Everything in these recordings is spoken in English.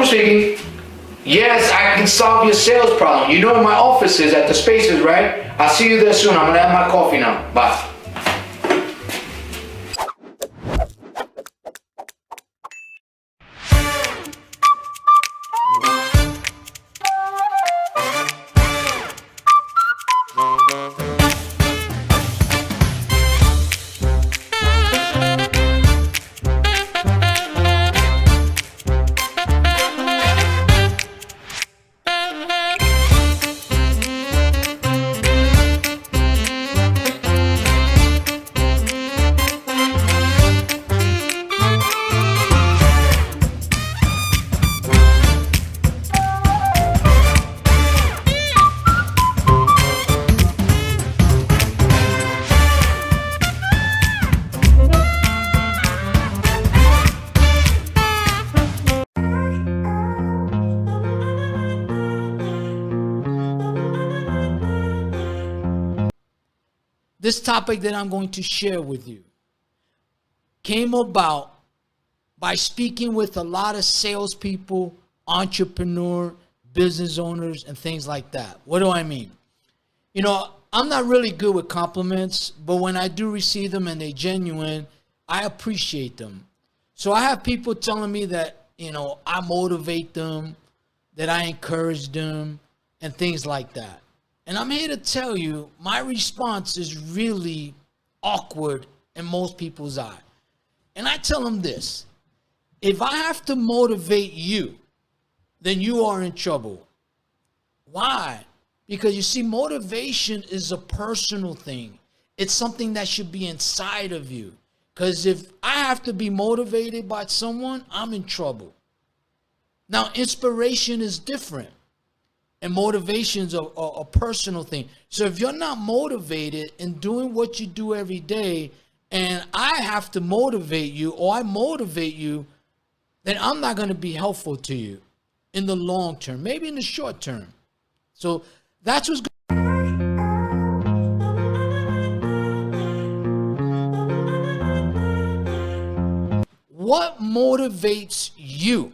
Who's speaking? Yes, I can solve your sales problem. You know where my office is at the Spaces, right? I'll see you there soon. I'm gonna have my coffee now. Bye. This topic that I'm going to share with you came about by speaking with a lot of salespeople, entrepreneur, business owners, and things like that. What do I mean? You know, I'm not really good with compliments, but when I do receive them and they're genuine, I appreciate them. So I have people telling me that, you know, I motivate them, that I encourage them, and things like that. And I'm here to tell you, my response is really awkward in most people's eye. And I tell them this: if I have to motivate you, then you are in trouble. Why? Because you see, motivation is a personal thing. It's something that should be inside of you. Because if I have to be motivated by someone, I'm in trouble. Now, inspiration is different. And motivation's a personal thing. So if you're not motivated in doing what you do every day, and I have to motivate you, or I motivate you, then I'm not going to be helpful to you in the long term, maybe in the short term. So that's what's going on. What motivates you?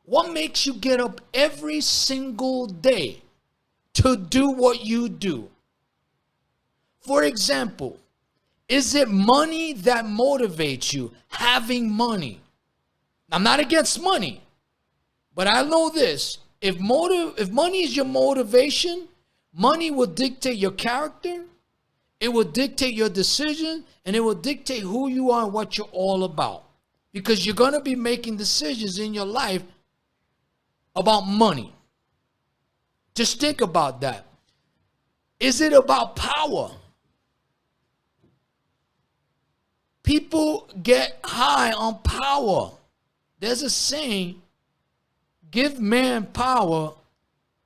What makes you get up every single day to do what you do? For example, is it money that motivates you? Having money. I'm not against money, but I know this. If money is your motivation, money will dictate your character, it will dictate your decision, and it will dictate who you are and what you're all about. Because you're going to be making decisions in your life about money. Just think about that. Is it about power? People get high on power. There's a saying, give man power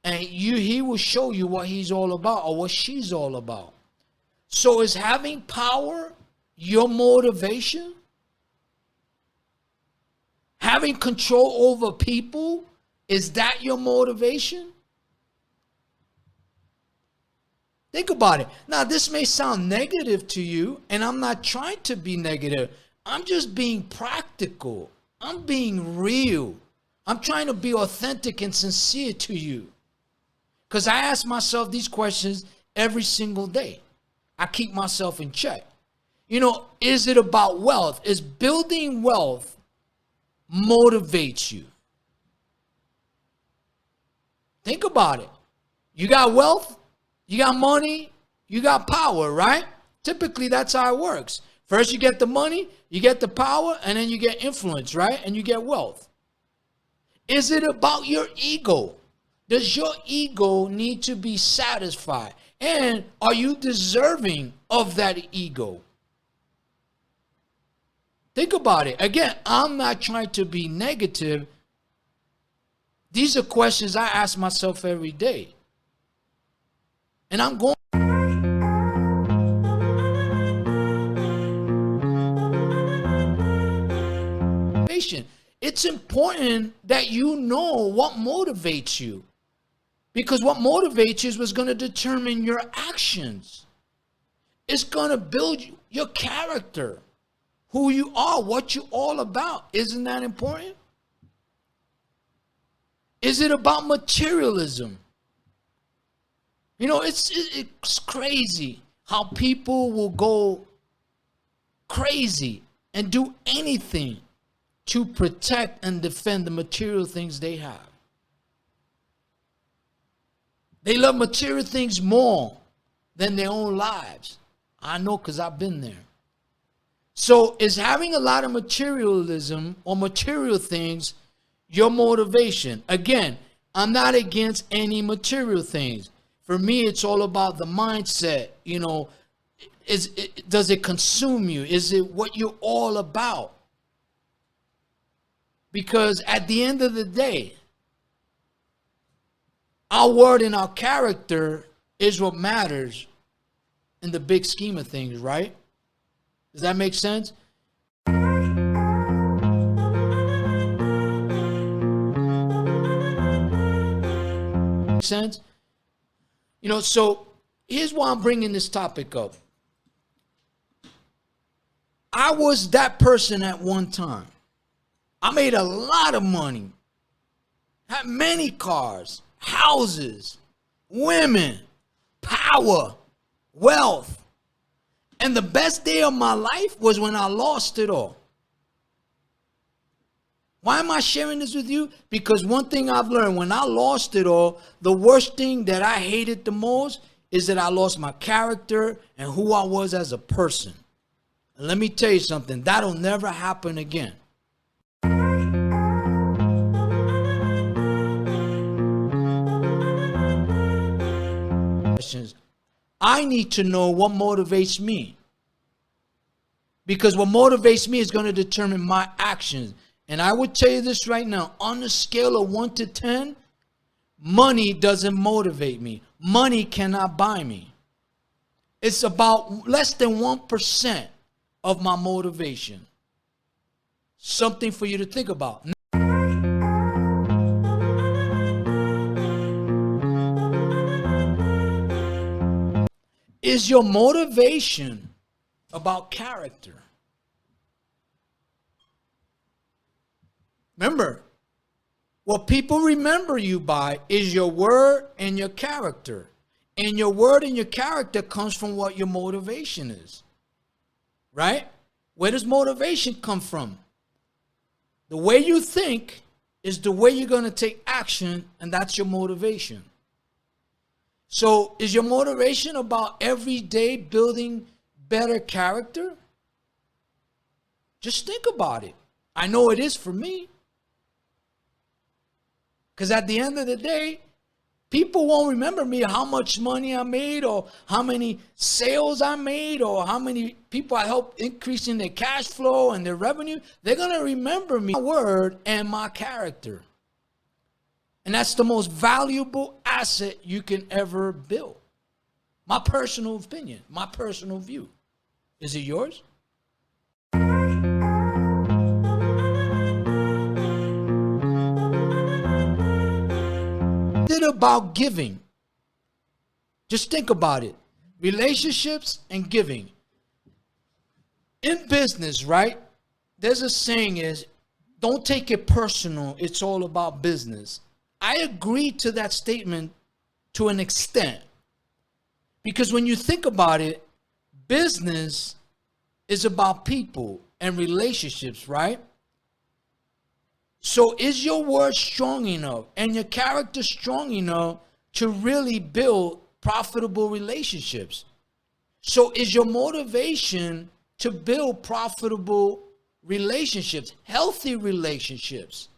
and he will show you what he's all about or what she's all about. So is having power your motivation? Having control over people, is that your motivation? Think about it. Now, this may sound negative to you, and I'm not trying to be negative. I'm just being practical. I'm being real. I'm trying to be authentic and sincere to you. Because I ask myself these questions every single day. I keep myself in check. You know, is it about wealth? Is building wealth motivates you? Think about it. You got wealth, you got money, you got power, right? Typically, that's how it works. First, you get the money, you get the power, and then you get influence, right? And you get wealth. Is it about your ego? Does your ego need to be satisfied? And are you deserving of that ego? Think about it. Again, I'm not trying to be negative. These are questions I ask myself every day. And I'm going. It's important that you know what motivates you. Because what motivates you is what's going to determine your actions. It's going to build your character, who you are, what you're all about. Isn't that important? Is it about materialism? You know, it's crazy how people will go crazy and do anything to protect and defend the material things they have. They love material things more than their own lives. I know because I've been there. So is having a lot of materialism or material things your motivation? Again, I'm not against any material things. For me, it's all about the mindset. You know, does it consume you? Is it what you're all about? Because at the end of the day, our word and our character is what matters in the big scheme of things, right? Does that make sense? Sense? You know, so here's why I'm bringing this topic up. I was that person at one time. I made a lot of money, had many cars, houses, women, power, wealth. And the best day of my life was when I lost it all. Why am I sharing this with you? Because one thing I've learned, when I lost it all, the worst thing that I hated the most is that I lost my character and who I was as a person. And let me tell you something, that'll never happen again. I need to know what motivates me. Because what motivates me is going to determine my actions. And I would tell you this right now, on the scale of 1 to 10, money doesn't motivate me. Money cannot buy me. It's about less than 1% of my motivation. Something for you to think about. Is your motivation about character? Remember, what people remember you by is your word and your character. And your word and your character comes from what your motivation is. Right? Where does motivation come from? The way you think is the way you're going to take action, and that's your motivation. So is your motivation about every day building better character? Just think about it. I know it is for me. Because at the end of the day, people won't remember me how much money I made or how many sales I made or how many people I helped increasing their cash flow and their revenue. They're going to remember me, my word and my character. And that's the most valuable asset you can ever build. My personal opinion, my personal view. Is it yours? Is it about giving? Just think about it. Relationships and giving. In business, right? There's a saying is, don't take it personal. It's all about business. I agree to that statement to an extent. Because when you think about it, business is about people and relationships, right? So is your word strong enough and your character strong enough to really build profitable relationships? So is your motivation to build profitable relationships, healthy relationships?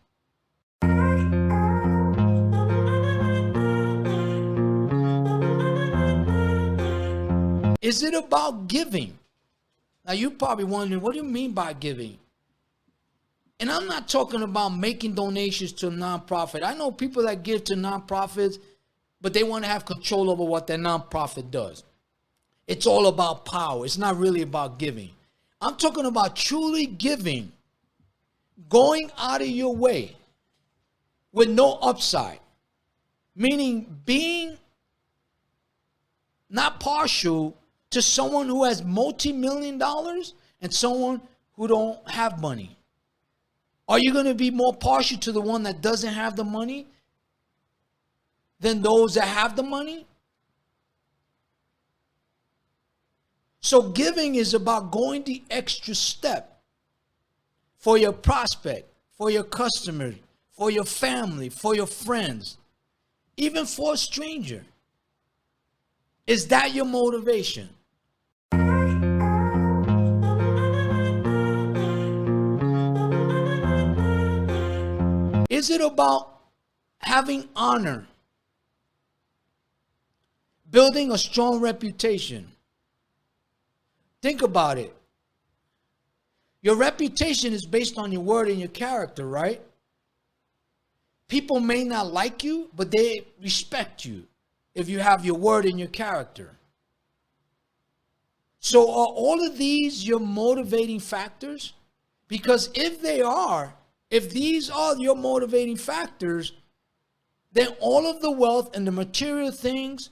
Is it about giving? Now you're probably wondering, what do you mean by giving? And I'm not talking about making donations to a nonprofit. I know people that give to nonprofits, but they want to have control over what their nonprofit does. It's all about power. It's not really about giving. I'm talking about truly giving, going out of your way with no upside, meaning being not partial to someone who has multi-million dollars and someone who don't have money. Are you going to be more partial to the one that doesn't have the money than those that have the money? So giving is about going the extra step for your prospect, for your customers, for your family, for your friends, even for a stranger. Is that your motivation? Is it about having honor, building a strong reputation? Think about it. Your reputation is based on your word and your character, right? People may not like you, but they respect you if you have your word and your character. So are all of these your motivating factors? Because if these are your motivating factors, then all of the wealth and the material things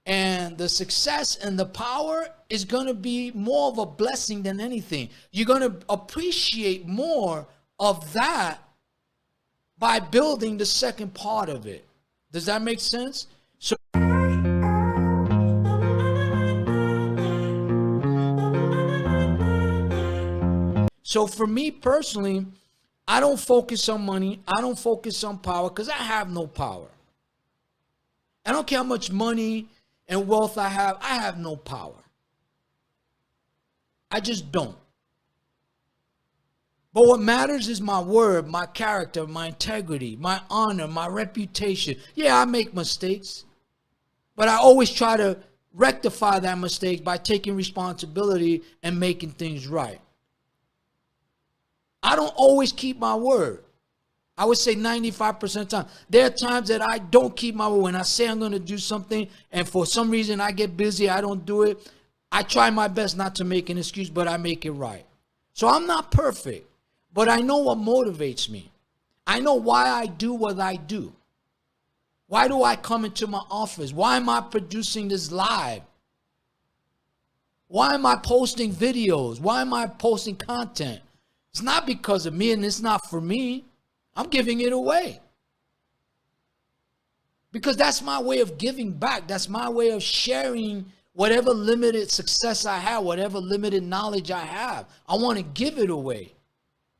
and the success and the power is going to be more of a blessing than anything. You're going to appreciate more of that by building the second part of it. Does that make sense? So for me personally, I don't focus on money. I don't focus on power because I have no power. I don't care how much money and wealth I have no power. I just don't. But what matters is my word, my character, my integrity, my honor, my reputation. Yeah, I make mistakes, but I always try to rectify that mistake by taking responsibility and making things right. I don't always keep my word. I would say 95% of the time. There are times that I don't keep my word. When I say I'm going to do something and for some reason I get busy, I don't do it. I try my best not to make an excuse, but I make it right. So I'm not perfect, but I know what motivates me. I know why I do what I do. Why do I come into my office? Why am I producing this live? Why am I posting videos? Why am I posting content? It's not because of me and it's not for me. I'm giving it away. Because that's my way of giving back. That's my way of sharing whatever limited success I have, whatever limited knowledge I have. I want to give it away.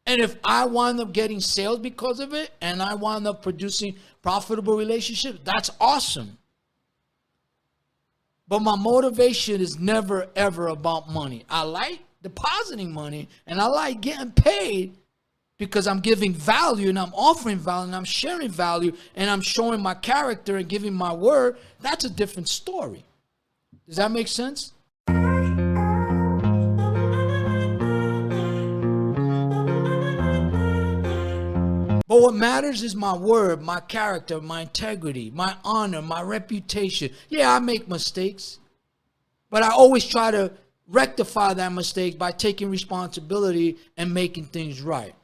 And if I wind up getting sales because of it and I wind up producing profitable relationships, that's awesome. But my motivation is never, ever about money. I like depositing money and I like getting paid because I'm giving value and I'm offering value and I'm sharing value and I'm showing my character and giving my word. That's a different story. Does that make sense? But what matters is my word, my character, my integrity, my honor, my reputation. Yeah, I make mistakes, but I always try to rectify that mistake by taking responsibility and making things right.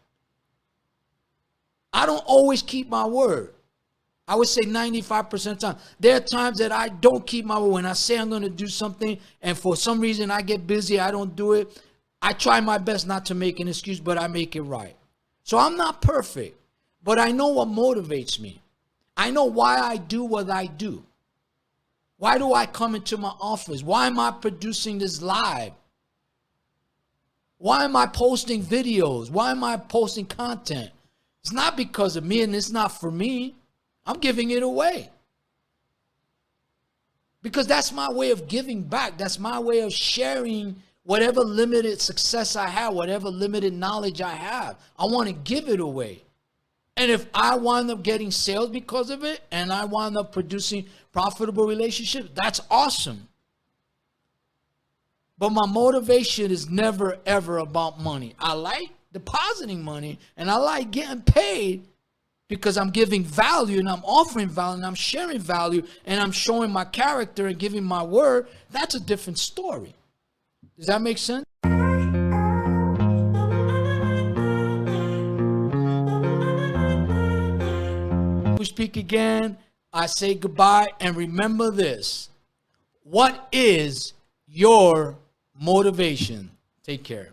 I don't always keep my word. I would say 95% of the time. There are times that I don't keep my word. When I say I'm going to do something and for some reason I get busy, I don't do it. I try my best not to make an excuse, but I make it right. So I'm not perfect, but I know what motivates me. I know why I do what I do. Why do I come into my office? Why am I producing this live? Why am I posting videos? Why am I posting content? It's not because of me and it's not for me. I'm giving it away. Because that's my way of giving back. That's my way of sharing whatever limited success I have, whatever limited knowledge I have. I want to give it away. And if I wind up getting sales because of it and I wind up producing profitable relationships, that's awesome. But my motivation is never, ever about money. I like depositing money and I like getting paid because I'm giving value and I'm offering value and I'm sharing value and I'm showing my character and giving my word. That's a different story. Does that make sense? We speak again. I say goodbye and remember this. What is your motivation? Take care.